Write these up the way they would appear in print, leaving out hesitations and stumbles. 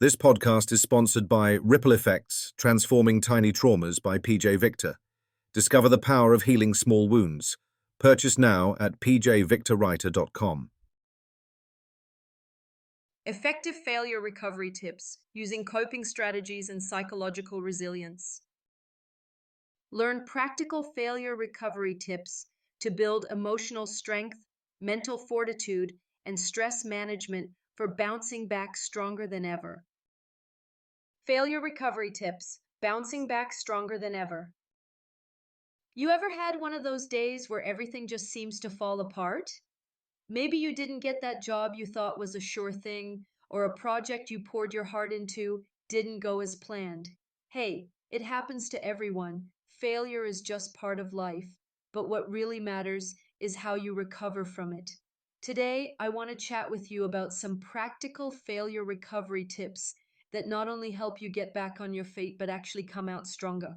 This podcast is sponsored by Ripple Effects, Transforming Tiny Traumas by PJ Victor. Discover the power of healing small wounds. Purchase now at pjvictorwriter.com. Effective failure recovery tips using coping strategies and psychological resilience. Learn practical failure recovery tips to build emotional strength, mental fortitude, and stress management for bouncing back stronger than ever. Failure recovery tips, bouncing back stronger than ever. You ever had one of those days where everything just seems to fall apart? Maybe you didn't get that job you thought was a sure thing, or a project you poured your heart into didn't go as planned. Hey, it happens to everyone. Failure is just part of life, but what really matters is how you recover from it. Today, I want to chat with you about some practical failure recovery tips that not only help you get back on your feet, but actually come out stronger.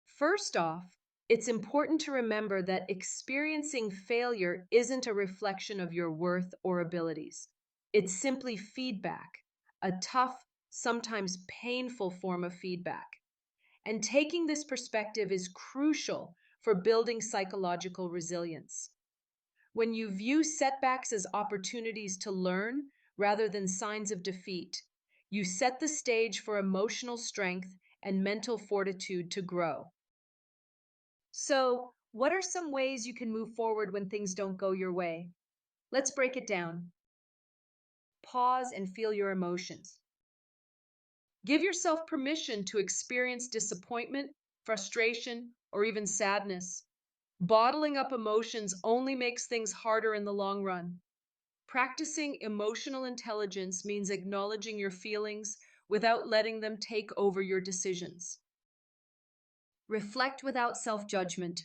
First off, it's important to remember that experiencing failure isn't a reflection of your worth or abilities. It's simply feedback, a tough, sometimes painful form of feedback. And taking this perspective is crucial for building psychological resilience. When you view setbacks as opportunities to learn rather than signs of defeat, you set the stage for emotional strength and mental fortitude to grow. So, what are some ways you can move forward when things don't go your way? Let's break it down. Pause and feel your emotions. Give yourself permission to experience disappointment, frustration, or even sadness. Bottling up emotions only makes things harder in the long run. Practicing emotional intelligence means acknowledging your feelings without letting them take over your decisions. Reflect without self judgment.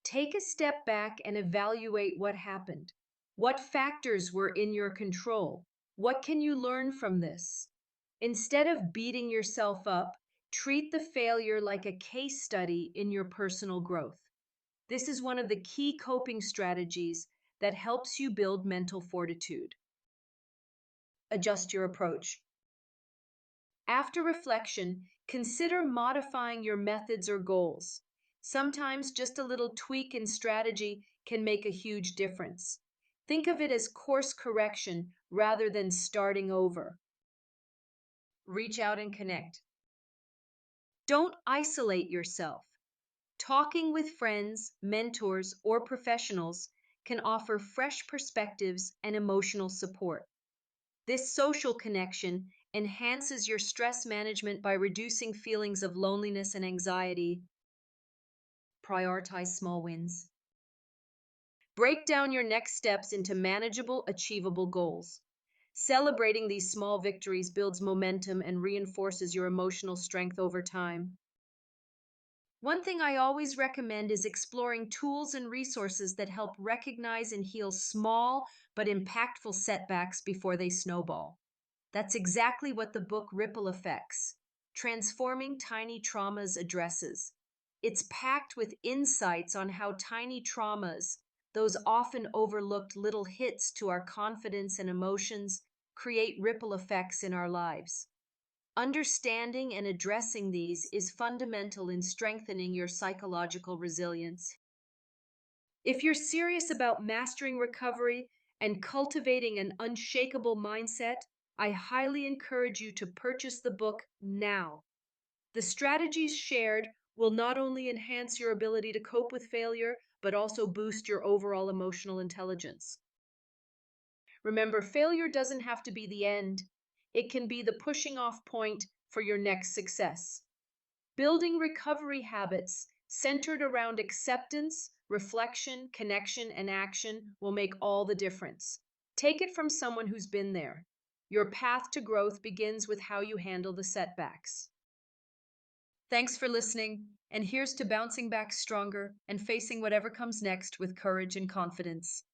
Take a step back and evaluate what happened. What factors were in your control? What can you learn from this? Instead of beating yourself up, treat the failure like a case study in your personal growth. This is one of the key coping strategies that helps you build mental fortitude. Adjust your approach. After reflection, consider modifying your methods or goals. Sometimes just a little tweak in strategy can make a huge difference. Think of it as course correction rather than starting over. Reach out and connect. Don't isolate yourself. Talking with friends, mentors, or professionals can offer fresh perspectives and emotional support. This social connection enhances your stress management by reducing feelings of loneliness and anxiety. Prioritize small wins. Break down your next steps into manageable, achievable goals. Celebrating these small victories builds momentum and reinforces your emotional strength over time. One thing I always recommend is exploring tools and resources that help recognize and heal small but impactful setbacks before they snowball. That's exactly what the book Ripple Effects, Transforming Tiny Traumas addresses. It's packed with insights on how tiny traumas, those often overlooked little hits to our confidence and emotions, create ripple effects in our lives. Understanding and addressing these is fundamental in strengthening your psychological resilience. If you're serious about mastering recovery and cultivating an unshakable mindset, I highly encourage you to purchase the book now. The strategies shared will not only enhance your ability to cope with failure, but also boost your overall emotional intelligence. Remember, failure doesn't have to be the end, it can be the pushing off point for your next success. Building recovery habits centered around acceptance, reflection, connection, and action will make all the difference. Take it from someone who's been there. Your path to growth begins with how you handle the setbacks. Thanks for listening, and here's to bouncing back stronger and facing whatever comes next with courage and confidence.